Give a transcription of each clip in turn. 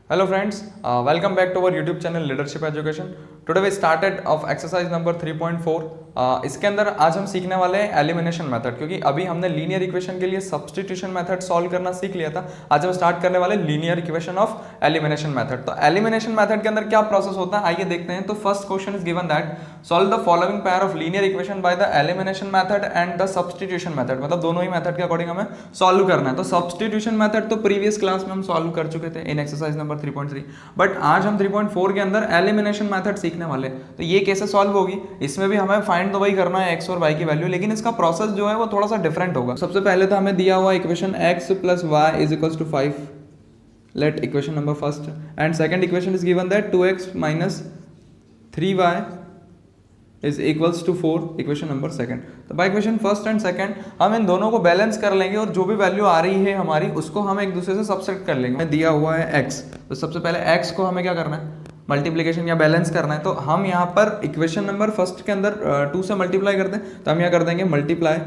Hello friends, welcome back to our YouTube channel Leadership Education. Today we started of exercise number 3.4. इसके अंदर आज हम सीखने वाले हैं एलिमिनेशन मेथड, क्योंकि अभी हमने लीनियर इक्वेशन के लिए सब्स्टिट्यूशन मेथड सॉल्व करना सीख लिया था. आज हम स्टार्ट करने वाले linear equation of elimination method. तो एलिमिनेशन मेथड के अंदर क्या प्रोसेस होता है आइए देखते हैं. तो first question is given that solve the following pair of linear equation by the elimination method and the substitution method. मतलब दोनों ही मेथड के अकॉर्डिंग हमें सॉल्व करना है. तो सब्स्टिट्यूशन मेथड तो प्रीवियस क्लास में हम सॉल्व कर चुके थे इन एक्सरसाइज नंबर 3.3, बट आज हम 3.4 के अंदर एलिमिनेशन मेथड सीखने वाले. तो ये कैसे सॉल्व होगी, इसमें भी हमें फाइंड तो वही करना है x और y की वैल्यू, लेकिन इसका प्रोसेस जो है वो थोड़ा सा डिफरेंट होगा. सबसे पहले तो हमें दिया हुआ equation x plus y is equals to 5. Let equation number first and second equation is given that 2x minus 3y is equals to 4. Equation number second. तो by equation first and second हम इन दोनों को balance कर लेंगे और जो भी वैल्यू आ रही है हमारी उसको हम एक दूसरे से सब्सट्रैक्ट कर लेंगे. हमें दिया हुआ है x, तो सबसे पहले x को हमें क्या करना है, मल्टीप्लिकेशन या बैलेंस करना है. तो हम यहाँ पर इक्वेशन नंबर फर्स्ट के अंदर 2 से मल्टीप्लाई करते हैं, तो हम यहाँ कर देंगे multiply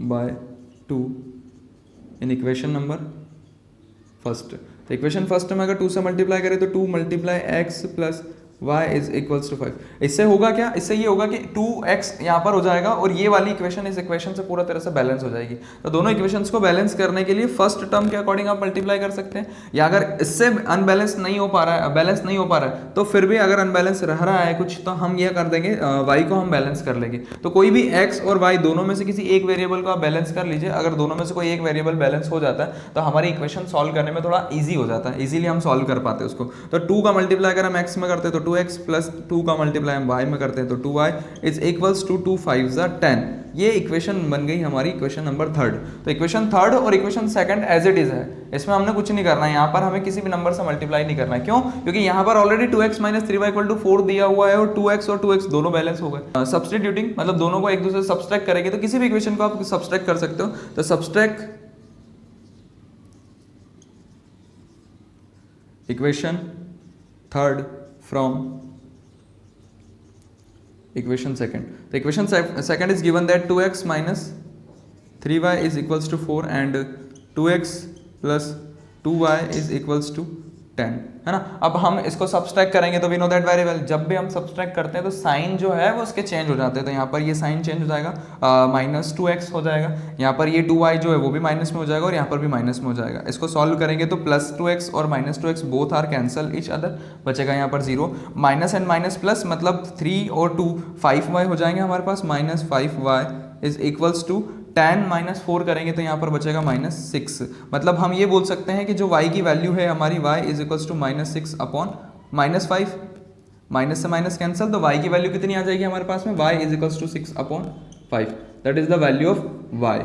by 2 in equation number first. तो इक्वेशन फर्स्ट में अगर 2 से मल्टीप्लाई करें तो 2 multiply x plus y is equals to 5. इससे होगा क्या, इससे ये होगा कि 2x यहाँ पर हो जाएगा और ये वाली इक्वेशन इस इक्वेशन से पूरा तरह से बैलेंस हो जाएगी. तो दोनों इक्वेशंस को बैलेंस करने के लिए फर्स्ट टर्म के अकॉर्डिंग आप मल्टीप्लाई कर सकते हैं, या अगर इससे अनबैलेंस नहीं हो पा रहा है, बैलेंस नहीं हो पा रहा है, तो फिर भी अगर अनबैलेंस रह रहा है कुछ, तो हम यह कर देंगे y को हम बैलेंस कर लेंगे. तो कोई भी x और y दोनों में से किसी एक वेरिएबल को आप बैलेंस कर लीजिए. अगर दोनों में से कोई एक वेरिएबल बैलेंस हो जाता है तो हमारी इक्वेशन सॉल्व करने में थोड़ा ईजी हो जाता है, इजीली हम सॉल्व कर पाते हैं उसको. तो 2 का मल्टीप्लाई अगर हम x में करते हैं तो 2x प्लस 2 का मल्टीप्लाई हम y में करते हैं तो 2y इज इक्वल्स टू 2 5 ज़ा 10. ये इक्वेशन बन गई हमारी इक्वेशन नंबर थर्ड. तो इक्वेशन थर्ड और equation second as it is है, इसमें हमने कुछ नहीं करना है. यहाँ पर हमें किसी भी नंबर से मल्टीप्लाई नहीं करना है. क्यों? क्योंकि यहाँ पर already 2x minus 3y equal to 4 दिया हुआ है और 2x दोनों बैलेंस हो गए. सब्स्टिट्यूटिंग मतलब दोनों को एक दूसरे से सब्सट्रैक्ट करेंगे, तो किसी भी इक्वेशन को आप सब्सट्रैक्ट कर सकते हो. तो subtract equation third from equation second. तो equation second is given that 2x minus 3y is equals to 4 and 2x plus 2y is equals to 10, है ना. अब हम इसको सब्सट्रैक्ट करेंगे तो we know that very well, जब भी हम सब्सट्रैक्ट करते हैं तो साइन जो है वो उसके चेंज हो जाते हैं. तो यहाँ पर ये साइन चेंज हो जाएगा, माइनस 2x हो जाएगा. यहाँ पर ये 2y जो है वो भी माइनस में हो जाएगा और यहाँ पर भी माइनस में हो जाएगा. इसको सॉल्व करेंगे तो प्लस 2x और minus 2x both are cancel each other, बचेगा यहाँ पर 0. माइनस एंड माइनस प्लस मतलब 3 और 2 5y हो जाएंगे हमारे पास. Minus 5y is equals to 10 minus 4 करेंगे तो यहाँ पर बचेगा माइनस 6. मतलब हम ये बोल सकते हैं कि जो y की वैल्यू है हमारी y is equals to minus 6 upon minus 5. Minus से माइनस कैंसिल, तो y की वैल्यू कितनी आ जाएगी हमारे पास में, y is equals to 6 upon 5. That is the value of y.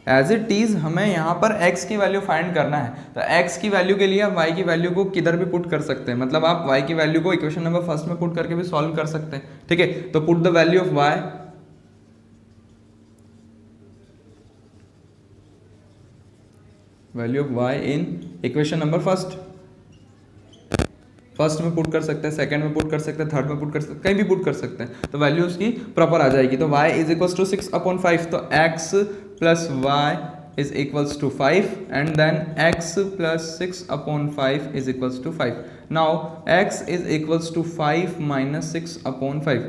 As it is हमें यहाँ पर x की वैल्यू फाइंड करना है. तो x की वैल्यू के लिए आप y की वैल्यू को किधर भी पुट कर सकते हैं. मतलब आप y की वैल्यू को इक्वेशन नंबर फर्स्ट में पुट करके भी सॉल्व कर सकते हैं. ठीक है, तो put the value of y, value of y in equation number first में पुट कर सकते हैं, सेकंड में पुट कर सकते हैं, थर्ड में पुट कर सकते हैं, कहीं भी पुट कर सकते हैं. तो वैल्यू उसकी प्रॉपर आ जाएगी. तो y is equals to 6 upon 5. तो x plus y is equals to 5 and then x plus 6 upon 5 is equals to 5. Now x is equals to 5 minus 6 upon 5.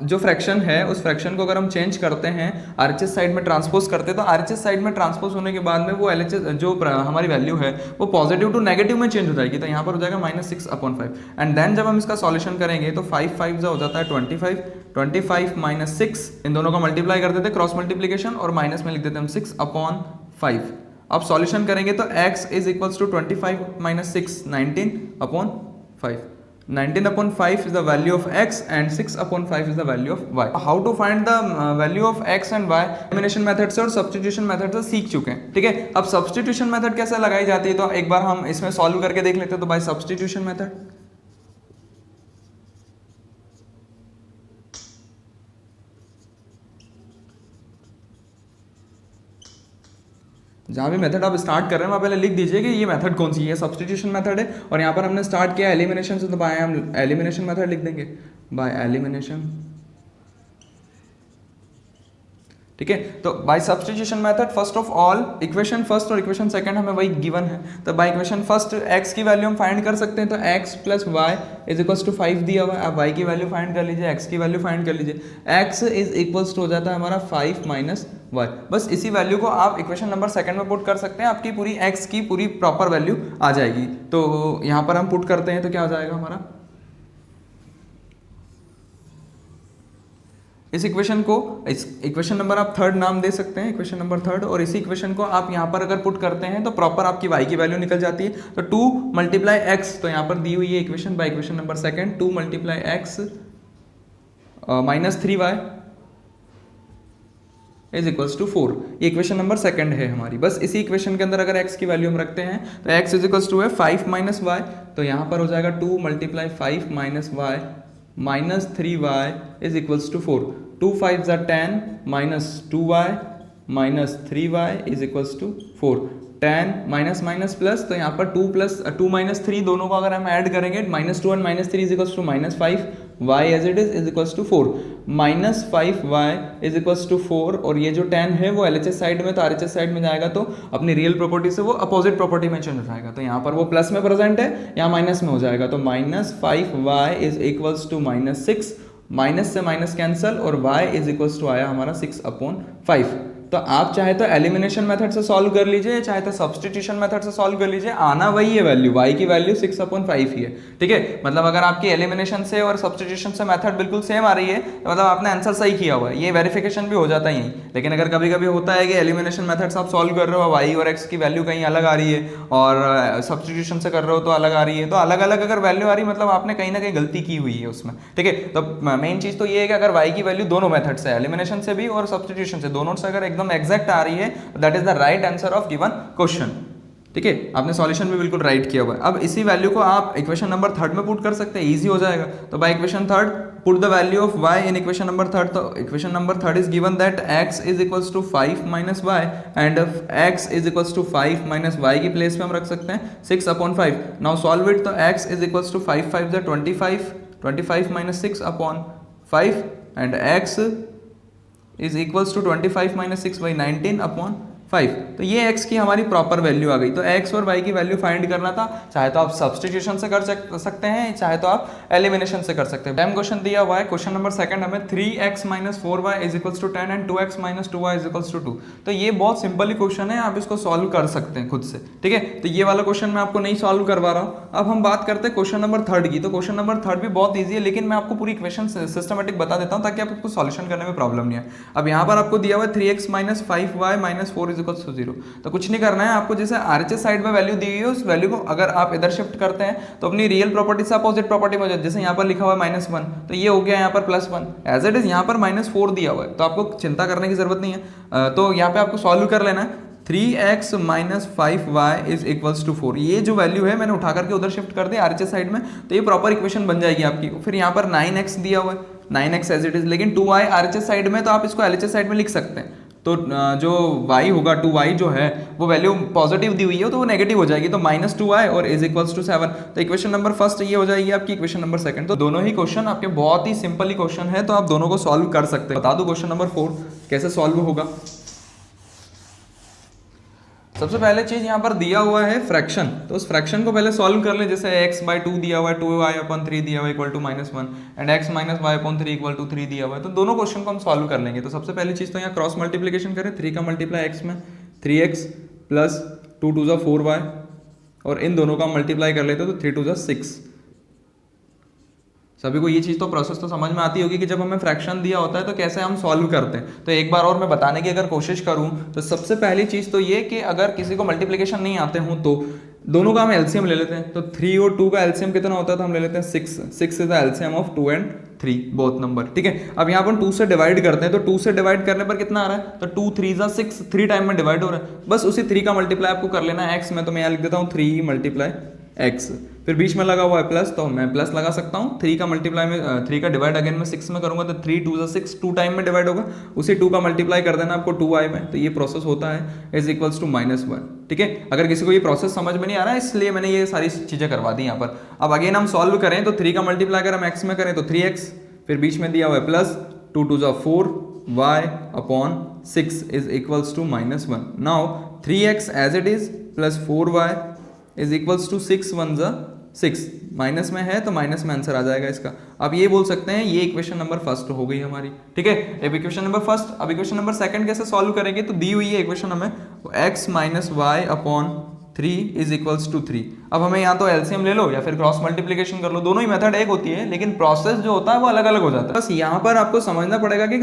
जो फ्रैक्शन है उस फ्रैक्शन को अगर हम चेंज करते हैं आरएचएस साइड में ट्रांसपोज करते हैं, तो आरएचएस साइड में ट्रांसपोज होने के बाद में वो एलएचएस जो हमारी वैल्यू है वो पॉजिटिव टू नेगेटिव में चेंज हो जाएगी. तो यहाँ पर हो जाएगा माइनस 6 अपॉन 5. एंड देन जब हम इसका सॉल्यूशन करेंगे तो 5 5 जो हो जाता है 25. 25 माइनस 6, इन दोनों का मल्टीप्लाई कर देते क्रॉस मल्टीप्लीकेशन और माइनस में लिख देते हम 6 अपॉन 5. अब सॉल्यूशन करेंगे तो x is equals to 25 minus 6 19 upon 5. 19 upon 5 is the value of x and 6 upon 5 is the value of y. How to find the value of x and y elimination method से और substitution method से सीख चुके हैं. ठीक है, अब substitution method कैसे लगाई जाती है तो एक बार हम इसमें सॉल्व करके देख लेते हैं. तो बाय सब्स्टिट्यूशन मेथड जहाँ भी मेथड आप स्टार्ट कर रहे हैं वहाँ पहले लिख दीजिए कि ये मेथड कौन सी है. सब्स्टिट्यूशन मेथड है और यहाँ पर हमने स्टार्ट किया एलिमिनेशन से, तो बाय हम एलिमिनेशन मेथड लिख देंगे. बाय एलिमिनेशन ठीक है। तो by substitution method first of all equation first और इक्वेशन सेकंड हमें वही गिवन है, तो बाय इक्वेशन फर्स्ट x की वैल्यू हम फाइंड कर सकते हैं, तो x plus y is equals to 5 दिया हुआ है, आप y की वैल्यू फाइंड कर लीजिए, x की वैल्यू फाइंड कर लीजिए, x इज इक्वल्स टू हो जाता है हमारा 5 माइनस y। बस इसी वैल्यू को आप इक्वेशन नंबर सेकंड में पुट कर सकते हैं, आपकी पूरी x की पूरी प्रॉपर वैल्यू आ जाएगी। तो यहाँ पर हम पुट करते हैं तो क्या हो जाएगा हमारा, इस इक्वेशन को, इस इक्वेशन नंबर आप थर्ड नाम दे सकते हैं, इक्वेशन नंबर थर्ड, और इसी इक्वेशन को आप यहाँ पर अगर पुट करते हैं तो प्रॉपर आपकी y की वैल्यू निकल जाती है। तो 2 मल्टीप्लाई एक्स, तो यहाँ पर दी हुई है equation by equation number second, 2 multiply x minus 3y is equals to 4, ये इक्वेशन नंबर सेकंड है हमारी। बस इसी इक्वेशन के अंदर अगर x की वैल्यू हम रखते हैं तो x इज इक्वल्स टू है 5 माइनस y, तो यहाँ पर हो जाएगा 2 multiply 5 minus y minus 3y is equals to 4, 2 5 ज़ा 10 minus 2y minus 3y is equals to 4, 10 minus minus plus, तो यहाँ पर 2 प्लस 2 माइनस 3 दोनों को अगर हम ऐड करेंगे minus 2 and minus 3 is equals to minus 5, y as it is equals to 4, minus 5y is equals to 4, और ये जो 10 है वो LHS साइड में, तो RHS साइड में जाएगा तो अपनी रियल प्रॉपर्टी से वो अपोजिट प्रॉपर्टी में चेंज हो जाएगा, तो यहाँ पर वो प्लस में प्रेजेंट है, यहाँ माइनस में हो जाएगा, तो minus 5y is equals to minus 6, minus से माइनस कैंसल, और y इज इक्वल्स टू आया हमारा 6/5। तो आप चाहे तो एलिमिनेशन मेथड से सॉल्व कर लीजिए, चाहे तो सब्स्टिट्यूशन मेथड से सॉल्व कर लीजिए, आना वही है वैल्यू, y की वैल्यू 6/5 ही है, ठीक है। मतलब अगर आपकी एलिमिनेशन से और सब्स्टिट्यूशन से मेथड बिल्कुल सेम आ रही है तो मतलब आपने आंसर सही किया हुआ है, ये वेरिफिकेशन भी हो जाता है यहीं। लेकिन अगर कभी कभी होता है कि एलिमिनेशन मेथड से आप सॉल्व कर रहे हो, y और x की वैल्यू कहीं अलग आ रही है, और सब्स्टिट्यूशन से कर रहे हो तो अलग आ रही है, तो अलग अलग अगर वैल्यू आ रही है मतलब आपने कहीं ना कहीं गलती की हुई है उसमें, ठीक है। तो मेन चीज तो ये है कि अगर y की वैल्यू दोनों मेथड से, एलिमिनेशन से भी और सब्स्टिट्यूशन से, दोनों से अगर एकदम एग्जैक्ट आ रही है, that is the right answer of given question, ठीक है। आपने सॉल्यूशन भी बिल्कुल राइट किया हुआ है। अब इसी वैल्यू को आप इक्वेशन नंबर थर्ड में पुट कर सकते हैं, इजी हो जाएगा। तो by equation third put the value of y in equation number third, तो equation number third is given that x is equals to 5 minus y and x is equals to 5 minus y की place पे हम रख सकते हैं 6/5। Now solve it, तो x is equals to 5 5 ज़ा 25, 25 minus 6/5 and x is equals to 25 minus 6 by 19/5। तो ये x की हमारी प्रॉपर वैल्यू आ गई। तो x और y की वैल्यू फाइंड करना था, चाहे तो आप सब्स्टिट्यूशन से कर सकते हैं, चाहे तो आप एलिमिनेशन से कर सकते हैं। टाइम क्वेश्चन दिया हुआ है, क्वेश्चन नंबर सेकंड हमें 3x minus 4y is equals to 10 and 2x minus 2y is equals to 2। तो ये बहुत सिंपल ही क्वेश्चन है, आप इसको सॉल्व कर सकते हैं खुद से, ठीक है। तो ये वाला क्वेश्चन मैं आपको नहीं सॉल्व करवा रहा हूँ। अब हम बात करते हैं क्वेश्चन नंबर थर्ड की। तो क्वेश्चन नंबर थर्ड भी बहुत ईजी है, लेकिन मैं आपको पूरी इक्वेशन सिस्टमेटिक बता देता हूँ ताकि आपको सॉल्यूशन करने में प्रॉब्लम नहीं है। अब यहाँ पर आपको दिया हुआ है 3x minus 5y minus 4 is equals to 0। तो कुछ नहीं करना है आपको, जैसे RHS साइड में वैल्यू दी हुई है उस वैल्यू को अगर आप इधर शिफ्ट करते हैं तो अपनी रियल प्रॉपर्टी से अपोजिट प्रॉपर्टी में हो जाए। जैसे यहाँ पर लिखा हुआ है -1, तो ये हो गया यहाँ पर +1, एज इट इज यहाँ पर -4 दिया हुआ है, तो आपको चिंता करने की जरूरत नहीं है। तो यहाँ पे आपको सॉल्व कर लेना है। 3x minus 5y is equals to 4, ये जो वैल्यू है मैंने उठा करके उधर शिफ्ट कर दिया RHS साइड में, तो ये प्रॉपर इक्वेशन बन जाएगी आपकी। फिर यहाँ पर 9x दिया हुआ है, 9x एज इट इज, लेकिन 2y RHS साइड में, तो आप इसको LHS साइड में लिख सकते हैं। तो जो y होगा 2y जो है वो वैल्यू पॉजिटिव दी हुई है तो वो नेगेटिव हो जाएगी, तो -2y और इज इक्वल्स टू 7। तो इक्वेशन नंबर फर्स्ट ये हो जाएगी आपकी इक्वेशन नंबर सेकंड। तो दोनों ही क्वेश्चन आपके बहुत ही सिंपल ही क्वेश्चन है, तो आप दोनों को सॉल्व कर सकते हैं। बता दो क्वेश्चन नंबर 4 कैसे सॉल्व होगा। सबसे पहले चीज यहाँ पर दिया हुआ है फ्रैक्शन, तो उस फ्रैक्शन को पहले सॉल्व कर ले। जैसे x/2 दिया हुआ है, 2y/3 दिया हुआ है equal to -1 and x minus y/3 equal to 3 दिया हुआ है, तो दोनों क्वेश्चन को हम सॉल्व कर लेंगे। तो सबसे पहली चीज तो यहाँ क्रॉस मल्टीप्लीकेशन करें, 3 का मल्टीप्लाई x में 3x प्लस 2 2 4y, और इन दोनों का मल्टीप्लाई कर लेते हैं तो 3 2 6। सभी को ये चीज़ तो प्रोसेस तो समझ में आती होगी कि जब हमें फ्रैक्शन दिया होता है तो कैसे हम सॉल्व करते हैं। तो एक बार और मैं बताने की अगर कोशिश करूं तो सबसे पहली चीज़ तो ये कि अगर किसी को मल्टीप्लिकेशन नहीं आते हों तो दोनों का हम एलसीएम ले लेते हैं। तो 3 और 2 का एलसीएम कितना होता है, तो हम ले लेते हैं 6। 6 is the LCM of 2 and 3 both number, ठीक है। अब यहाँ पर 2 से डिवाइड करते हैं, तो 2 से डिवाइड करने पर कितना आ रहा है, तो 2 3 जा 6, 3 टाइम में डिवाइड हो रहा है। बस उसी 3 का मल्टीप्लाई आपको कर लेना है x में, तो मैं यहाँ लिख देता हूँ 3 मल्टीप्लाई x, फिर बीच में लगा हुआ है प्लस, तो मैं प्लस लगा सकता हूँ। 3 का मल्टीप्लाई में 3 का डिवाइड अगेन में 6 में करूंगा तो 3 2 6, 2 टाइम में डिवाइड होगा, उसी 2 का मल्टीप्लाई कर देना आपको 2y में, तो ये प्रोसेस होता है इज इक्वल्स टू -1, ठीक है। अगर किसी को ये प्रोसेस समझ में नहीं आ रहा है इसलिए मैंने ये सारी चीजें करवा दी यहाँ पर। अब अगेन हम सॉल्व करें तो 3 का मल्टीप्लाई अगर हम x में करें तो 3x, फिर बीच में दिया हुआ है plus 2 2 4y/3 6 is equals to -1. Now 3x as it is plus 4y is equals to 6 1 जा 6, माइनस में है तो माइनस में आंसर आ जाएगा इसका. अब ये बोल सकते हैं ये इक्वेशन नंबर फर्स्ट हो गई हमारी. ठीक है, अब इक्वेशन नंबर फर्स्ट. अब इक्वेशन नंबर सेकंड कैसे सॉल्व करेंगे, तो दी हुई है इक्वेशन हमें x minus y upon 3 is equals to 3. अब हमें यहाँ तो एलसीएम ले लो या फिर क्रॉस मल्टीप्लिकेशन कर लो, दोनों ही मेथड एक होती है लेकिन प्रोसेस जो होता है वो अलग अलग हो जाता है. बस यहाँ पर आपको समझना पड़ेगा कि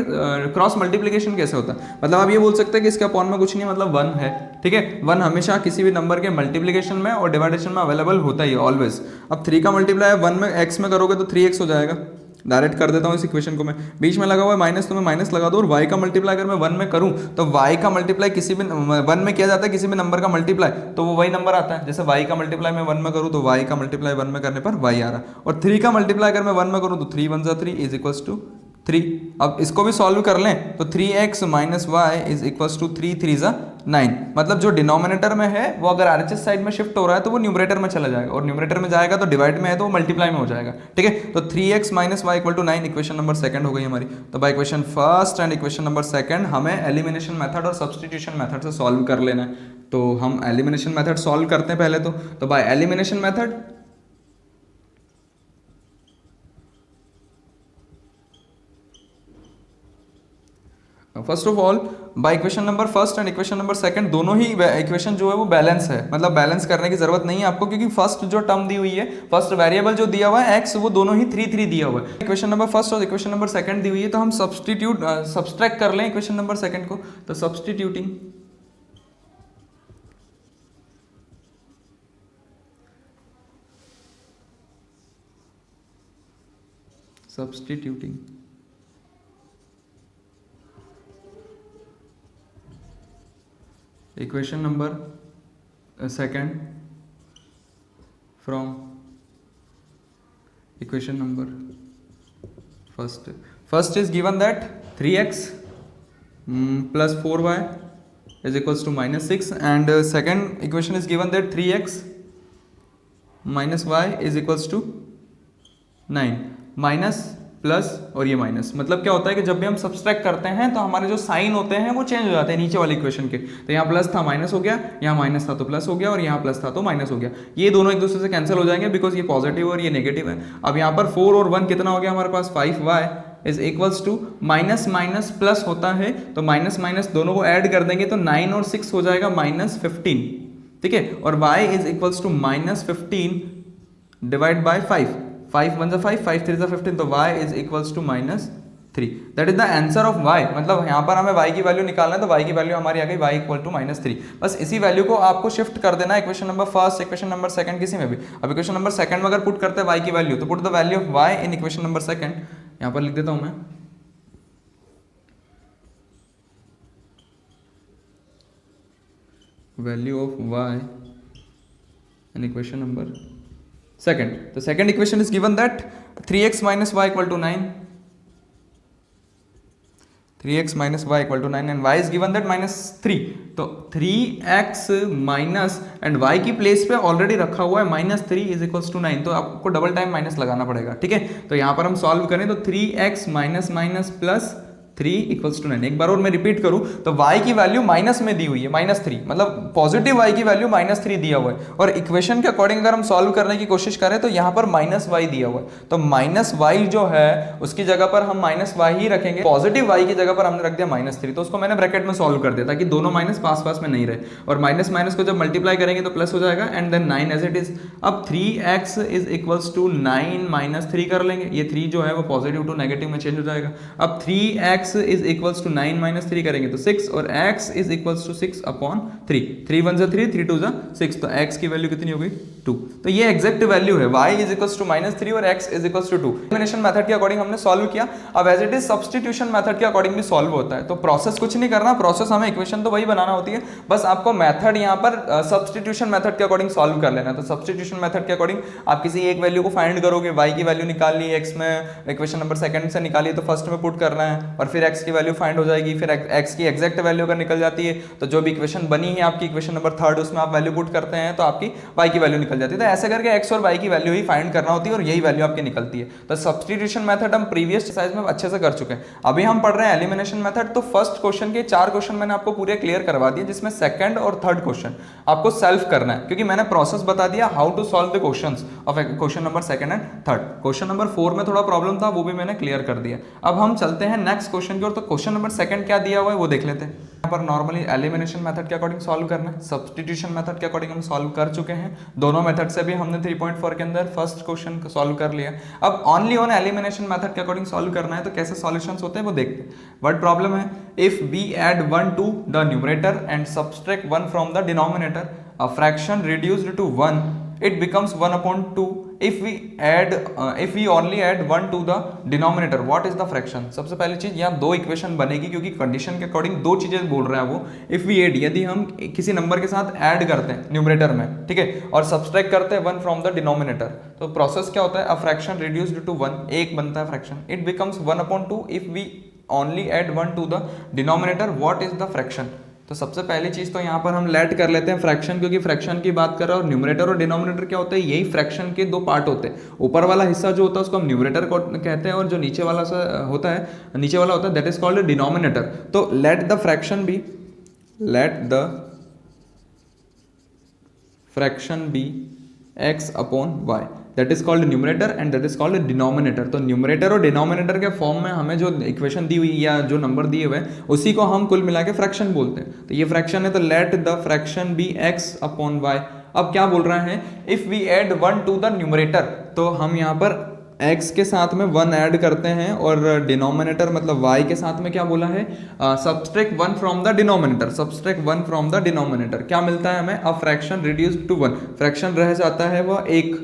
क्रॉस मल्टीप्लिकेशन कैसे होता है. मतलब आप ये बोल सकते हैं कि इसके अपॉन में कुछ नहीं मतलब 1 है. ठीक है, 1 हमेशा किसी भी नंबर के मल्टीप्लिकेशन में और डिवाइडेशन में अवेलेबल होता ही है ऑलवेज. अब 3 का मल्टीप्लाई 1 में x में करोगे तो 3x हो जाएगा. डायरेक्ट कर देता हूँ इस इक्वेशन को मैं, बीच में लगा हुआ है माइनस तो मैं माइनस लगा दूँ. और y का मल्टीप्लाई अगर मैं 1 में करूँ तो y का मल्टीप्लाई किसी भी 1 में किया जाता है, किसी भी नंबर का मल्टीप्लाई तो वो वही नंबर आता है. जैसे y का मल्टीप्लाई मैं 1 में करूँ तो y का मल्टीप्लाई 1 में करने पर y आ रहा है. और 3 का मल्टीप्लाई अगर मैं 1 में करूँ तो 3 1 जा 3 इज इक्वल्स टू 3. अब इसको भी सॉल्व कर लें तो 3x minus y is equals to 3 3 जा 9. मतलब जो डिनोमिनेटर में है वो अगर आरएचएस साइड में शिफ्ट हो रहा है तो वो न्यूमरेटर में चला जाएगा, और न्यूमरेटर में जाएगा तो डिवाइड में है तो वो मल्टीप्लाई में हो जाएगा. ठीक है, तो 3x minus y equal to 9 equation number second हो गई हमारी. तो by equation first and equation number second हमें एलिमिनेशन मेथड और सब्स्टिट्यूशन मेथड से सॉल्व कर लेना है. तो हम एलिमिनेशन मेथड सॉल्व करते हैं पहले. तो by elimination method first of all bye equation number first and equation number second दोनों ही इक्वेशन जो है वो बैलेंस है. मतलब बैलेंस करने की जरूरत नहीं है आपको, क्योंकि फर्स्ट जो टर्म दी हुई है, फर्स्ट वेरिएबल जो दिया हुआ है x, वो दोनों ही 3 3 दिया हुआ है. इक्वेशन नंबर फर्स्ट और इक्वेशन नंबर सेकंड दी हुई है तो हम सब्सट्रैक्ट कर लें इक्वेशन नंबर सेकंड को. तो substituting equation number second from equation number first. First is given that 3x plus 4y is equals to minus 6, and second equation is given that 3x minus y is equals to 9. Minus plus और ये minus, मतलब क्या होता है कि जब भी हम सब्सट्रैक्ट करते हैं तो हमारे जो साइन होते हैं वो चेंज हो जाते हैं नीचे वाले इक्वेशन के. तो यहाँ प्लस था माइनस हो गया, यहाँ माइनस था तो प्लस हो गया, और यहाँ प्लस था तो माइनस हो गया. ये दोनों एक दूसरे से कैंसिल हो जाएंगे बिकॉज ये पॉजिटिव और ये नेगेटिव है. अब यहाँ पर 4 और 1 कितना हो गया हमारे पास 5y is equals to minus minus plus होता है तो माइनस माइनस दोनों को ऐड कर देंगे तो 9 और 6 हो जाएगा -15. ठीक है, और y is equals to -15 divide by 5. 5 1 5 5 3 15, तो y is equals to -3. That is the answer of y. मतलब यहाँ पर हमें y की वैल्यू निकालना है तो y की वैल्यू हमारी आ गई y इक्वल टू -3. बस इसी वैल्यू को आपको शिफ्ट कर देना है equation number first, equation number second, किसी में भी. अब इक्वेशन नंबर सेकंड में अगर पुट करते हैं y की वैल्यू तो put the value of y in equation number second. यहाँ पर लिख देता हूँ मैं value of y in equation number second. तो second equation is given that 3x minus y equal to 9. 3x minus y equal to 9 and y is given that -3. तो 3x minus and y की place पे already रखा हुआ है -3 is equals to 9, तो आपको double time minus लगाना पड़ेगा. ठीक है, तो यहाँ पर हम सॉल्व करें तो 3x minus minus plus 3 equals to 9. एक बार और मैं रिपीट करूं तो y की वैल्यू माइनस में दी हुई है -3, मतलब पॉजिटिव y की वैल्यू -3 दिया हुआ है. और इक्वेशन के अकॉर्डिंग अगर हम सॉल्व करने की कोशिश करें तो यहाँ पर -y दिया हुआ है, तो -y जो है उसकी जगह पर हम -y ही रखेंगे. पॉजिटिव y की जगह पर हमने रख दिया -3, तो उसको मैंने ब्रैकेट में सॉल्व कर दिया ताकि दोनों माइनस पास पास में नहीं रहे. और माइनस माइनस को जब मल्टीप्लाई करेंगे तो प्लस हो जाएगा and then 9 as it is. अब 3x इज इक्वल्स टू 9 - 3 कर लेंगे. ये 3 जो है वो पॉजिटिव टू नेगेटिव में चेंज हो जाएगा. अब 3x इज इक्वल्स टू 9 - 3 करेंगे तो 6, और x is equals to 6 upon 3. 3 1 3 3 2 6, तो x की वैल्यू कितनी हो गई 2. तो ये एग्जैक्ट वैल्यू है y इज इक्वल्स टू -3 और x is equals to 2. Elimination method के अकॉर्डिंग हमने सॉल्व किया. अब as it is substitution method के अकॉर्डिंग भी सॉल्व होता है. तो प्रोसेस कुछ नहीं करना, प्रोसेस हमें इक्वेशन तो वही बनाना होती है, बस आपको मेथड यहाँ पर सब्स्टिट्यूशन मेथड के अकॉर्डिंग सॉल्व कर लेना. तो सब्स्टिट्यूशन मेथड के अकॉर्डिंग आप किसी एक वैल्यू को फाइंड करोगे, y की वैल्यू निकाल ली, x में इक्वेशन नंबर सेकंड से निकाली तो फर्स्ट में पुट करना है, और फिर फिर x की वैल्यू फाइंड हो जाएगी, फिर x की एग्जैक्ट वैल्यू अगर निकल जाती है तो जो भी इक्वेशन बनी है आपकी इक्वेशन नंबर 3 उसमें आप वैल्यू पुट करते हैं तो आपकी y की वैल्यू निकल जाती है। तो ऐसे करके x और y की वैल्यू ही फाइंड करना होती है और यही वैल्यू आपकी निकलती है। तो सब्स्टिट्यूशन मेथड हम प्रीवियस एक्सरसाइज में अच्छे से कर चुके हैं। अभी हम पढ़ रहे हैं एलिमिनेशन मेथड। तो फर्स्ट क्वेश्चन के 4 क्वेश्चन मैंने आपको पूरे क्लियर करवा दिए, जिसमें सेकंड और थर्ड क्वेश्चन आपको सेल्फ करना है, क्योंकि मैंने प्रोसेस बता दिया how to solve the questions of question number second and third. Question number 4 में थोड़ा प्रॉब्लम था, वो भी मैंने क्लियर कर दिया। अब हम चलते हैं नेक्स्ट क्वेश्चन की ओर। तो क्वेश्चन नंबर सेकंड क्या दिया हुआ है वो देख लेते हैं। यहाँ पर नॉर्मली एलिमिनेशन मेथड के अकॉर्डिंग सॉल्व करना है, सब्स्टिट्यूशन मेथड के अकॉर्डिंग हम सॉल्व कर चुके हैं। दोनों मेथड से भी हमने 3.4 के अंदर फर्स्ट क्वेश्चन को सॉल्व कर लिया। अब ओनली ऑन एलिमिनेशन मेथड के अकॉर्डिंग सॉल्व करना है, तो कैसे सॉल्यूशंस होते हैं वो देखते हैं। व्हाट प्रॉब्लम है, if we add 1 to the numerator and subtract 1 from the denominator, a fraction reduced to 1, it becomes 1/2 if we only add 1 to the denominator, what is the fraction? सबसे पहली चीज यहाँ दो इक्वेशन बनेगी, क्योंकि condition के according दो चीजें बोल रहा है वो। इफ वी एड, यदि हम किसी नंबर के साथ ऐड करते हैं न्यूमरेटर में, ठीक है, और सब्सट्रैक्ट करते हैं 1 फ्रॉम द डिनोमिनेटर, तो प्रोसेस क्या होता है, अ फ्रैक्शन रिड्यूस्ड टू 1, एक बनता है fraction, it becomes 1/2 if we only add 1 to the denominator, what is the fraction? तो सबसे पहली चीज तो यहाँ पर हम लेट कर लेते हैं फ्रैक्शन, क्योंकि फ्रैक्शन की बात कर रहे हैं और न्यूमरेटर और डिनोमिनेटर क्या होता है, यही फ्रैक्शन के दो पार्ट होते हैं। ऊपर वाला हिस्सा जो होता है उसको हम न्यूमरेटर कहते हैं और जो नीचे वाला होता है दैट इज कॉल्ड डिनोमिनेटर। तो let the fraction be x upon y, that is called numerator and that is called denominator. तो न्यूमरेटर और डिनोमिनेटर के फॉर्म में हमें जो इक्वेशन दी हुई या जो नंबर दिए हुए उसी को हम कुल मिला के फ्रैक्शन बोलते हैं। तो ये फ्रैक्शन है, तो let the fraction be x upon y। अब क्या बोल रहा है, if we add 1 to the numerator, तो हम यहाँ पर x के साथ में 1 ऐड करते हैं और डिनोमिनेटर मतलब y के साथ में क्या बोला है, subtract 1 from the denominator, subtract 1 from the denominator, क्या मिलता है हमें, a fraction reduced to 1, fraction रह जाता है वह 1।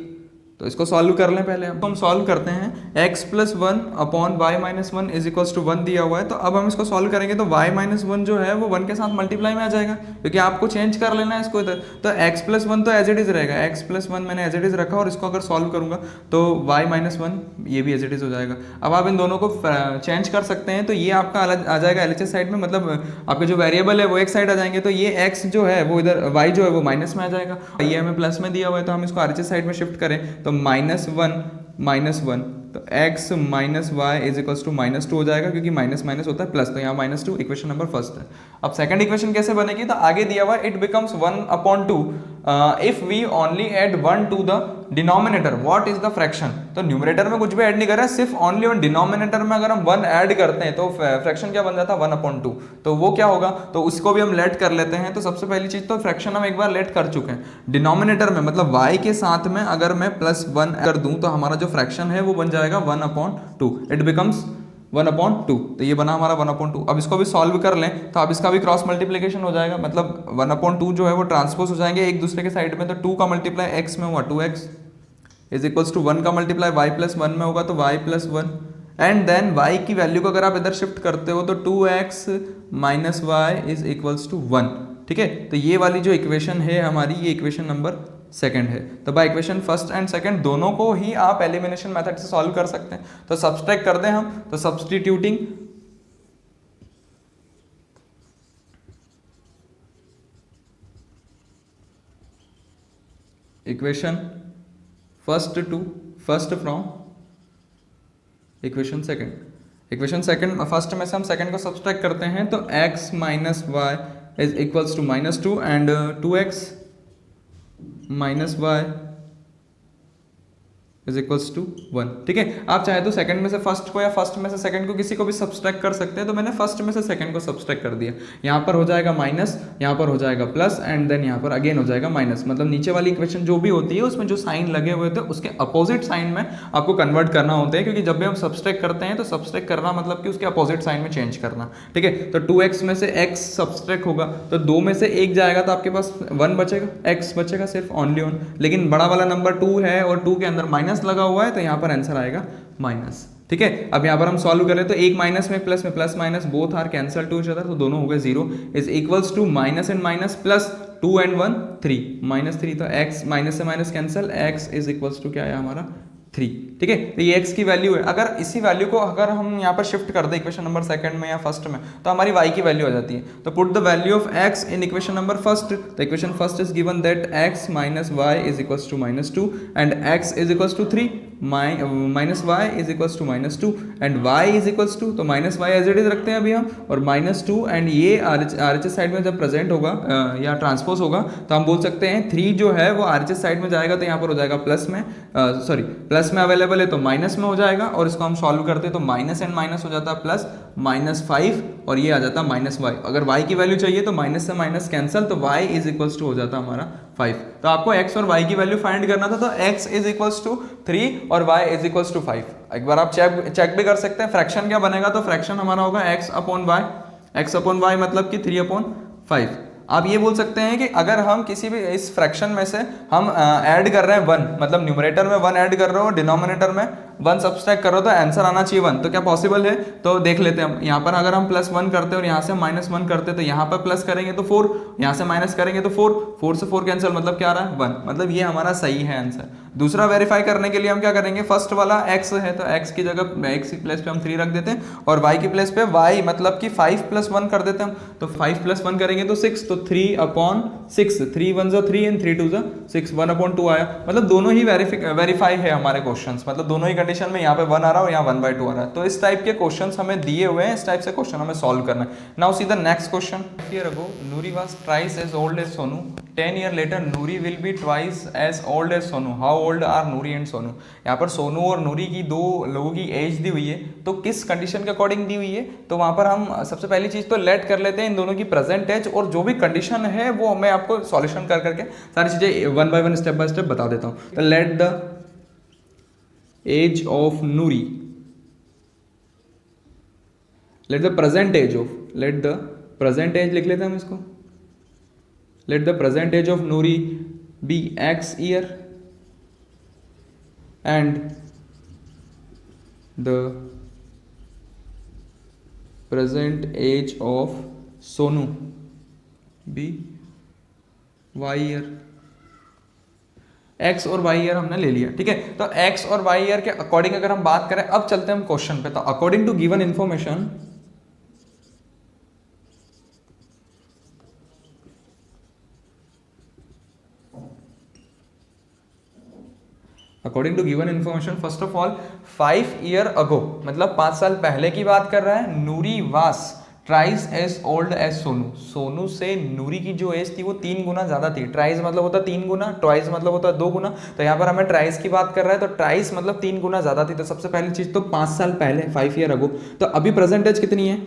तो इसको सॉल्व कर लें पहले। अब हम सॉल्व करते हैं, x plus 1 upon y minus 1 is equals to 1 दिया हुआ है। तो अब हम इसको सॉल्व करेंगे तो y माइनस 1 जो है वो 1 के साथ मल्टीप्लाई में आ जाएगा, क्योंकि आपको चेंज कर लेना है इसको इधर। तो x प्लस 1 तो एज इट इज रहेगा, x प्लस 1 मैंने एज इट इज रखा और इसको अगर सॉल्व करूंगा तो y माइनस 1 ये भी एज इट इज हो जाएगा। अब आप इन दोनों को चेंज कर सकते हैं, तो ये आपका अलग आ जाएगा LHS साइड में, मतलब आपके जो वेरिएबल है वो एक साइड आ जाएंगे, तो ये x जो है वो इधर, y जो है वो माइनस में आ जाएगा। ये हमें प्लस में दिया हुआ है, तो हम इसको RHS साइड में शिफ्ट करें तो -1, तो x minus y is equals to -2 हो जाएगा, क्योंकि माइनस माइनस होता है प्लस, तो यहाँ -2 इक्वेशन नंबर फर्स्ट है। अब सेकंड इक्वेशन कैसे बनेगी, तो आगे दिया हुआ it becomes 1/2 if we only add 1 to the denominator, what is the fraction. तो न्यूमरेटर में कुछ भी ऐड नहीं कर रहा है, सिर्फ ओनली ऑन डिनोमिनेटर में अगर हम 1 ऐड करते हैं तो फ्रैक्शन क्या बन जाता है 1/2। तो वो क्या होगा, तो उसको भी हम लेट कर लेते हैं। तो सबसे पहली चीज तो फ्रैक्शन हम एक बार लेट कर चुके हैं डिनोमिनेटर में, मतलब y के साथ में अगर मैं +1 कर दूं तो हमारा जो फ्रैक्शन है वो बन जाएगा 1/2, इट बिकम्स 1/2। तो ये बना हमारा 1/2। अब इसको भी सॉल्व कर लें तो अब इसका भी क्रॉस मल्टीप्लिकेशन हो जाएगा, मतलब 1/2 जो है वो ट्रांसपोज हो जाएंगे एक दूसरे के साइड में। तो 2 का मल्टीप्लाई x में हुआ 2x इज इक्वल्स टू 1 का मल्टीप्लाई y प्लस 1 में होगा तो y plus 1, and then y की वैल्यू को अगर आप इधर शिफ्ट करते हो तो 2x minus y is equals to 1। ठीक है, तो ये वाली जो इक्वेशन है हमारी, ये इक्वेशन नंबर सेकंड है। तो by equation first and second दोनों को ही आप एलिमिनेशन मेथड से सॉल्व कर सकते हैं। तो सब्सट्रैक्ट कर दें हम, तो substituting equation first from equation second first में से हम सेकंड को सब्सट्रैक्ट करते हैं, तो x minus y is equals to -2 and 2x minus y is equals to 1। ठीक है, आप चाहे तो सेकंड में से फर्स्ट को या फर्स्ट में से सेकंड को किसी को भी सब्सट्रैक्ट कर सकते हैं। तो मैंने फर्स्ट में से सेकंड को सब्सट्रैक्ट कर दिया, यहाँ पर हो जाएगा माइनस, यहाँ पर हो जाएगा प्लस, एंड देन यहाँ पर अगेन हो जाएगा माइनस। मतलब नीचे वाली इक्वेशन जो भी होती है उसमें जो साइन लगे हुए थे उसके अपोजिट साइन में आपको कन्वर्ट करना होता है, क्योंकि जब भी हम सब्सट्रैक्ट करते हैं तो सब्सट्रैक्ट करना मतलब कि उसके अपोजिट साइन में चेंज करना। ठीक है, तो 2x में से x सब्सट्रैक्ट होगा तो 2 में से 1 जाएगा तो आपके पास 1 बचेगा, x बचेगा सिर्फ ओनली ऑन, लेकिन बड़ा वाला नंबर 2 है और 2 के अंदर माइनस लगा हुआ है तो यहाँ पर आंसर आएगा माइनस। ठीक है, अब यहाँ पर हम सॉल्व करें तो एक माइनस में plus minus both are cancel to each other, तो दोनों हो गए 0 is equals to minus and minus plus 2 and 1 3 -3, तो x माइनस से minus cancel, x is equals to क्या है हमारा 3, ठीक है। तो ये x की वैल्यू है। अगर इसी वैल्यू को अगर हम यहाँ पर शिफ्ट कर दें इक्वेशन नंबर सेकंड में या फर्स्ट में, तो हमारी y की वैल्यू आ जाती है। तो put the value of x in equation number first. तो equation first is given that x minus y is equals to -2 and x is equals to 3 minus y is equals to -2 and y is equals to, तो minus y as it is रखते हैं अभी हम, और -2 and ये RHS side में जब present होगा या ट्रांसपोज होगा तो हम बोल सकते हैं 3 जो है वो RHS साइड में जाएगा, तो यहाँ पर हो जाएगा प्लस में, सॉरी प्लस में अवेलेबल है तो माइनस में हो जाएगा, और इसको हम सॉल्व करते हैं तो माइनस एंड माइनस हो जाता है प्लस, -5 और ये आ जाता है -y। अगर y की वैल्यू चाहिए तो माइनस से माइनस कैंसिल, तो y इज इक्वल्स टू हो जाता है हमारा 5। तो आपको x और y की वैल्यू फाइंड करना था, तो x इज इक्वल्स टू 3 और y इज इक्वल्स टू 5। एक बार आप चेक भी कर सकते हैं फ्रैक्शन क्या बनेगा। तो फ्रैक्शन हमारा होगा x अपॉन y मतलब कि 3/5। आप ये बोल सकते हैं कि अगर हम किसी भी इस फ्रैक्शन में से हम ऐड कर रहे हैं 1, मतलब न्यूमरेटर में 1 ऐड कर रहे हो, डिनोमिनेटर में 1 सब्सट्रैक्ट करो, तो आंसर आना चाहिए 1। तो क्या पॉसिबल है? तो देख लेते हैं हम। यहाँ पर अगर हम +1 करते हैं और यहाँ से -1 करते हैं, तो यहाँ पर प्लस करेंगे तो 4, यहाँ से माइनस करेंगे तो 4 से 4 कैंसिल, मतलब क्या आ रहा है 1, मतलब ये हमारा सही है आंसर। दूसरा वेरीफाई करने के लिए हम क्या करेंगे, फर्स्ट वाला x है तो x की जगह x की प्लेस पे हम 3 रख देते हैं, और y की प्लेस पे y मतलब कि 5 + 1 कर देते हैं हम। तो 5 + 1 करेंगे तो 6, तो 3/6, 3 1 ज़ा 3 एंड 3 2 ज़ा 6, 1/2 आया। मतलब दोनों ही वेरीफाई है हमारे क्वेश्चंस, मतलब दोनों ही कंडीशन में यहाँ पे 1 आ रहा है और यहाँ 1/2 आ रहा है। तो इस टाइप के क्वेश्चंस हमें दिए हुए हैं, इस टाइप से क्वेश्चन हमें सॉल्व करना है। Now see the next question. Here ago Nuri was twice as old as Sonu. 10 years later Nuri will be twice as old as Sonu. How old are Nuri and Sonu? यहाँ पर सोनू और नूरी की दो लोगों की as the हुई है, तो किस कंडीशन के अकॉर्डिंग दी हुई है? तो वहाँ पर हम सबसे पहली चीज़ तो लेट कर लेते हैं इन दोनों की प्रेजेंट एज, और जो भी कंडीशन है वो मैं आपको सॉल्यूशन कर करके सारी चीज़ें 1 बाय 1 स्टेप बाय स्टेप बता देता हूँ। तो let the age of Noori, let the present age of, let the present age लिख लेते हैं हम इसको। Let the present age of Noori be x year and the present age of Sonu be y year. x और y ईयर हमने ले लिया, ठीक है। तो x और y ईयर के अकॉर्डिंग अगर हम बात करें, अब चलते हैं हम क्वेश्चन पे। तो according to given information, according to given information first of all 5 year ago, मतलब 5 साल पहले की बात कर रहा है। Noori was thrice as old as Sonu, Sonu से नूरी की जो एज थी वो 3 गुना ज्यादा थी। ट्राइस मतलब होता 3 गुना, ट्वाइस मतलब होता 2 गुना। तो यहाँ पर हमें ट्राइस की बात कर रहा है, तो ट्राइस मतलब 3 गुना ज्यादा थी। तो सबसे पहली चीज तो 5 साल पहले, 5 ईयर अगो। तो अभी प्रेजेंट एज कितनी है?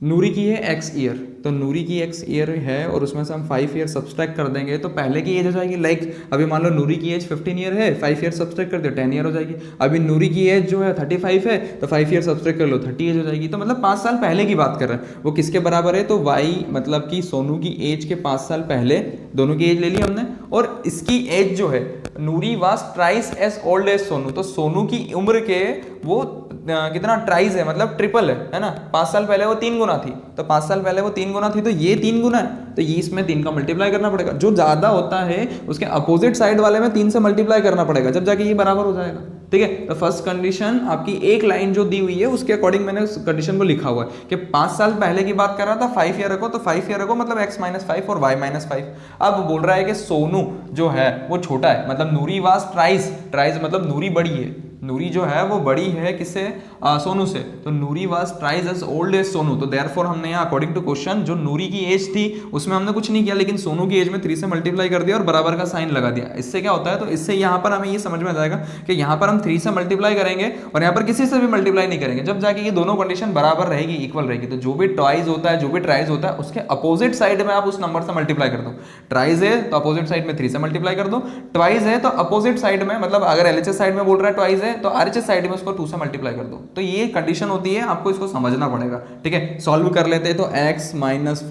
नूरी की है x ईयर, तो नूरी की x ईयर है और उसमें से हम 5 ईयर सब्सट्रैक्ट कर देंगे तो पहले की एज हो जाएगी। लाइक अभी मान लो नूरी की एज 15 ईयर है, 5 ईयर सब्सट्रैक्ट कर दो 10 ईयर हो जाएगी। अभी नूरी की एज जो है 35 है, तो 5 ईयर सब्सट्रैक्ट कर लो 30 एज हो जाएगी। तो मतलब 5 साल पहले की बात कर रहे हैं। वो किसके बराबर है? तो y मतलब कि सोनू की एज के 5 साल पहले, दोनों की एज ले ली हमने, और इसकी एज जो है Noori was thrice as old as Sonu. तो सोनू की उम्र के वो कितना ट्राइस है, मतलब ट्रिपल है ना। 5 साल पहले वो 3 गुना थी, तो 5 साल पहले वो 3 गुना थी, तो ये 3 गुना है, तो ये इसमें 3 का मल्टीप्लाई करना पड़ेगा। जो ज्यादा होता है उसके अपोजिट साइड वाले में 3 से मल्टीप्लाई करना पड़ेगा, जब जाके ये बराबर हो जाएगा, ठीक है। तो फर्स्ट कंडीशन आपकी एक लाइन जो दी हुई है उसके अकॉर्डिंग मैंने उस कंडीशन को लिखा हुआ है कि 5 साल पहले की बात कर रहा था 5 ईयर अगो, तो 5 ईयर अगो मतलब x - 5 और y - 5। अब बोल रहा है कि सोनू जो है वो छोटा है, मतलब नूरी वाज ट्राइस, ट्राइस मतलब नूरी बड़ी है, नूरी जो है वो बड़ी है किससे? सोनू से। तो Noori was thrice as old as Sonu. तो देयरफॉर हमने यहाँ अकॉर्डिंग टू क्वेश्चन जो नूरी की एज थी उसमें हमने कुछ नहीं किया, लेकिन सोनू की एज में 3 से मल्टीप्लाई कर दिया और बराबर का साइन लगा दिया। इससे क्या होता है? तो इससे यहाँ पर हमें ये समझ में आ जाएगा कि यहाँ पर हम 3 से मल्टीप्लाई करेंगे और यहाँ पर किसी से भी मल्टीप्लाई नहीं करेंगे, जब जाके ये दोनों कंडीशन बराबर रहेगी, इक्वल रहेगी। तो जो भी ट्वाइस होता है, जो भी ट्राइस होता है, उसके अपोजिट साइड में आप उस नंबर से मल्टीप्लाई कर दो। ट्राइस है तो अपोजिट साइड में 3 से मल्टीप्लाई कर दो, ट्वाइस है तो अपोजिट साइड में, मतलब अगर एलएचएस साइड में बोल रहा है ट्वाइस है तो आरएचएस साइड में उसको 2 से मल्टीप्लाई कर दो। तो ये कंडीशन होती है, आपको इसको समझना पड़ेगा, ठीक है। सॉल्व कर लेते हैं। तो x -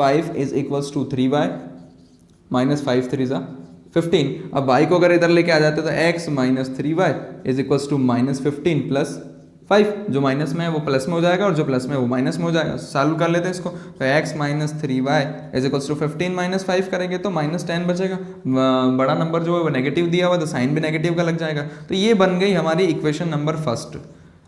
5 is equals to 3y -5 3 ज़ा 15। अब y को अगर इधर लेके आ जाते तो x - 3y is equals to -15 plus 5, जो माइनस में है वो प्लस में हो जाएगा और जो प्लस में है वो माइनस में हो जाएगा। सॉल्व कर लेते हैं इसको, तो x minus 3y is equals to 15 minus 5 करेंगे तो माइनस 10 बचेगा। बड़ा नंबर जो है वो नेगेटिव दिया हुआ, तो साइन भी नेगेटिव का लग जाएगा। तो ये बन गई हमारी equation number first.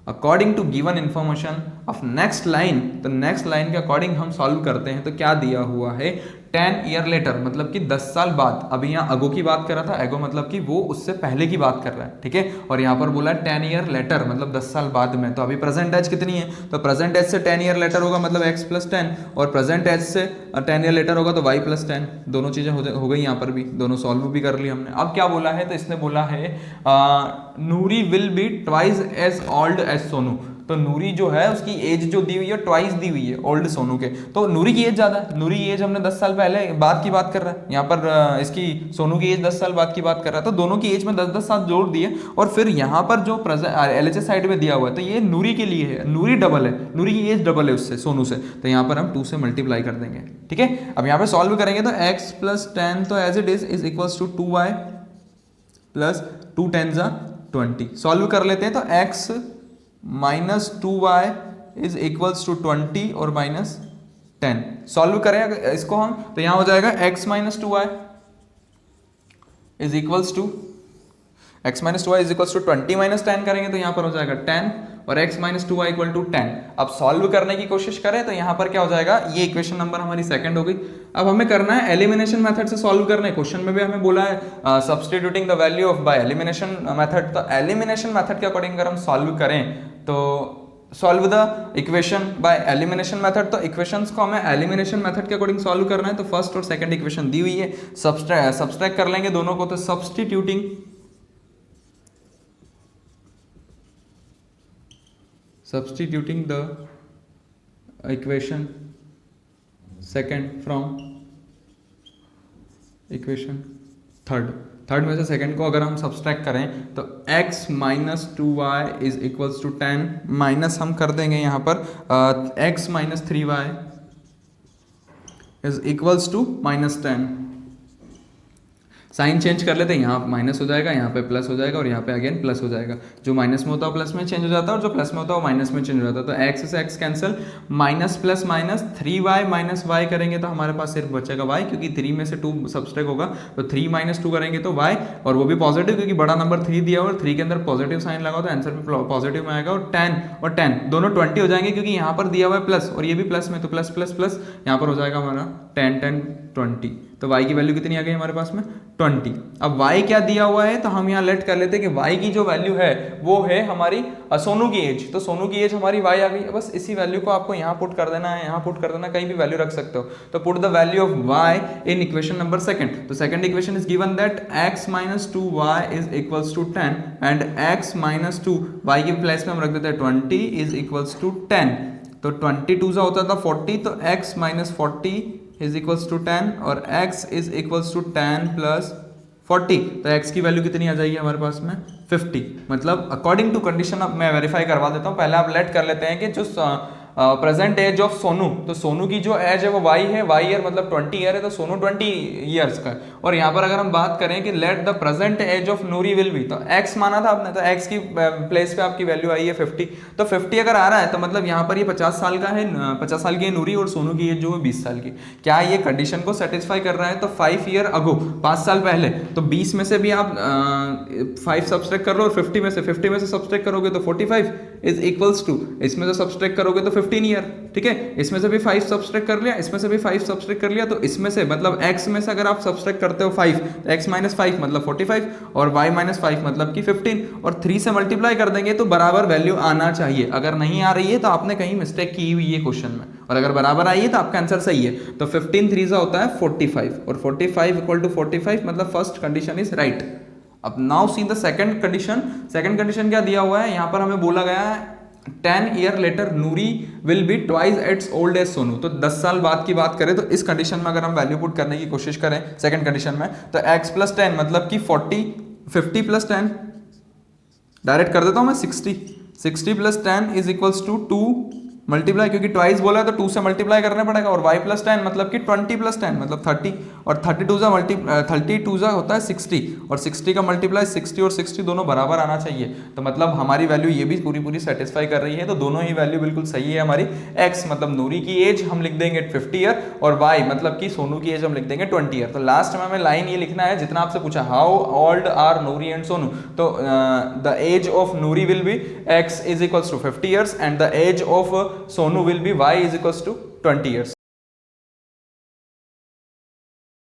According to given information of next line, तो नेक्स्ट लाइन के अकॉर्डिंग हम सॉल्व करते हैं। तो क्या दिया हुआ है, 10 ईयर लेटर, मतलब कि 10 साल बाद। अभी यहाँ अगो की बात कर रहा था, एगो मतलब कि वो उससे पहले की बात कर रहा है, ठीक है। और यहाँ पर बोला 10 ईयर लेटर मतलब 10 साल बाद में। तो अभी प्रेजेंट एज कितनी है, तो प्रेजेंट एज से 10 ईयर लेटर होगा मतलब x प्लस 10, और प्रेजेंट एज से 10 ईयर लेटर होगा तो y प्लस 10। दोनों चीजें हो गई यहाँ पर भी, दोनों सॉल्व भी कर ली हमने। अब क्या बोला है, तो इसने बोला है Noori will be twice as old as Sonu. तो नूरी जो है उसकी एज जो दी हुई है ट्वाइस दी हुई है ओल्ड सोनू के। तो नूरी की एज ज्यादा है, नूरी की एज हमने 10 साल पहले बाद की बात कर रहा है, यहाँ पर इसकी सोनू की एज 10 साल बाद की बात कर रहा है। तो दोनों की एज में 10-10 साल जोड़ दिए, और फिर यहाँ पर जो LHS साइड में दिया हुआ है तो ये नूरी के लिए है, नूरी डबल है, नूरी की एज डबल है उससे, सोनू से। तो यहाँ पर हम 2 से मल्टीप्लाई कर देंगे, ठीक है। अब यहाँ पे सॉल्व करेंगे तो x प्लस 10 तो as it is equals to 2y plus 2 10 20। Solve कर लेते हैं तो x minus 2y is equals to 20 और माइनस 10। सॉल्व करें इसको हम, तो यहां हो जाएगा x minus 2y is equals to 20 minus 10 करेंगे तो यहां पर हो जाएगा 10 और x minus 2y equal to 10। अब सॉल्व करने की कोशिश करें तो यहां पर क्या हो जाएगा, ये इक्वेशन नंबर हमारी सेकंड हो गई। अब हमें करना है एलिमिनेशन मेथड से सॉल्व करना है। क्वेश्चन में भी हमें बोला है substituting the value of by elimination method. तो एलिमिनेशन मेथड के अकॉर्डिंग अगर हम सॉल्व करें तो solve the equation by elimination method. तो इक्वेशंस को हमें एलिमिनेशन मेथड के अकॉर्डिंग सॉल्व करना है। तो फर्स्ट और सेकंड इक्वेशन दी हुई है, सब्सट्रैक्ट कर लेंगे दोनों को। तो substituting the equation second from equation third में से सेकंड को अगर हम सब्सट्रैक्ट करें तो x minus 2y is equals to 10, minus हम कर देंगे यहाँ पर x minus 3y is equals to minus 10। Sign change कर लेते हैं, यहाँ माइनस हो जाएगा, यहाँ पे प्लस हो जाएगा और यहाँ पे अगेन प्लस हो जाएगा। जो माइनस में होता है प्लस में चेंज हो जाता है और जो प्लस में होता है वो माइनस में चेंज हो जाता है। तो x से x cancel, minus plus minus 3y minus y करेंगे तो हमारे पास सिर्फ बचेगा y, क्योंकि 3 में से 2 सब्सट्रैक्ट होगा। तो 3 माइनस 2 करेंगे तो y, और वो भी पॉजिटिव क्योंकि बड़ा नंबर 3 दिया और 3 के अंदर पॉजिटिव साइन लगा तो आंसर भी पॉजिटिव में आएगा। और 10 दोनों 20 हो जाएंगे क्योंकि यहाँ पर दिया हुआ है प्लस और ये भी प्लस में, तो प्लस प्लस प्लस यहाँ पर हो जाएगा हमारा 10 20। तो y की वैल्यू कितनी आ गई हमारे पास में 20। अब y क्या दिया हुआ है तो हम यहाँ लेट कर लेते हैं कि y की जो वैल्यू है वो है हमारी सोनू की एज। तो सोनू की एज हमारी y आ गई, बस इसी वैल्यू को आपको यहाँ पुट कर देना है, यहाँ पुट कर देना, कहीं भी वैल्यू रख सकते हो। तो put the value of y in equation number second. तो second equation is given that x minus 2y is equals to 10 and x minus 2 y के प्लेस में हम रख देते हैं 20 इज इक्वल्स टू 10। तो 22 सा होता था 40, तो x minus 40 is equals to 10 और x is equals to 10 plus 40। तो x की वैल्यू कितनी आ जाएगी हमारे पास में 50। मतलब अकॉर्डिंग टू कंडीशन, अब मैं वेरीफाई करवा देता हूँ। पहले आप लेट कर लेते हैं कि जो प्रेजेंट एज ऑफ सोनू, तो सोनू की जो एज है वो y है, y ईयर मतलब 20 ईयर है, तो सोनू 20 ईयर्स का है। और यहाँ पर अगर हम बात करें कि let the present age of Noori will be, तो x माना था आपने, तो x की प्लेस पे आपकी वैल्यू आई है 50। तो 50 अगर आ रहा है तो मतलब यहाँ पर ये 50 साल का है, 50 साल की है नूरी और सोनू की एज जो है 20 साल की। क्या ये कंडीशन को सेटिस्फाई कर रहा है? तो 5 ईयर अगो, 5 साल पहले, तो 20 में से भी आप 5 सब्सट्रैक्ट कर लो और 50 में से सब्सट्रैक्ट करोगे तो 45 इज इक्वल्स टू, इसमें से सब्सट्रैक्ट करोगे तो 15 ईयर, ठीक है। इसमें से भी 5 सब्सट्रैक्ट कर लिया, इसमें से भी 5 सब्सट्रैक्ट कर लिया, तो इसमें से मतलब x में से अगर आप सब्सट्रैक्ट करते हो 5, तो x माइनस 5 मतलब 45 और y माइनस 5 मतलब कि 15 और 3 से मल्टीप्लाई कर देंगे तो बराबर वैल्यू आना चाहिए। अगर नहीं आ रही है तो आपने कहीं मिस्टेक की हुई है क्वेश्चन में, और अगर बराबर आई है तो आपका आंसर सही है। तो 15 3 से होता है 45 और 45 इक्वल टू 45 मतलब फर्स्ट कंडीशन इज राइट। अब now see the second condition. Second condition क्या दिया हुआ है यहाँ पर? हमें बोला गया है 10 year later Noori will be twice as old as Sonu. तो 10 साल बाद की बात करें तो इस कंडीशन में अगर हम वैल्यू पुट करने की कोशिश करें सेकंड कंडीशन में, तो x प्लस 10 मतलब कि 50 प्लस 10 डायरेक्ट कर देता हूं मैं 60 plus 10 is equals to 2 multiply, क्योंकि ट्वाइस बोला है तो 2 से मल्टीप्लाई करना पड़ेगा, और y प्लस 10 मतलब कि 20 प्लस 10 मतलब 30 और 32 जा होता है 60 और 60 का मल्टीप्लाई 60 और 60 दोनों बराबर आना चाहिए। तो मतलब हमारी वैल्यू ये भी पूरी पूरी सेटिस्फाई कर रही है, तो दोनों ही वैल्यू बिल्कुल सही है हमारी। x मतलब नूरी की एज हम लिख देंगे 50 ईयर और y मतलब कि सोनू की एज हम लिख देंगे 20 ईयर। तो लास्ट में हमें लाइन ये लिखना है जितना आपसे पूछा, how old are Noori and Sonu, तो the age of Noori will be x is equals to 50 years and the age of Sonu will be y is equals to 20 years.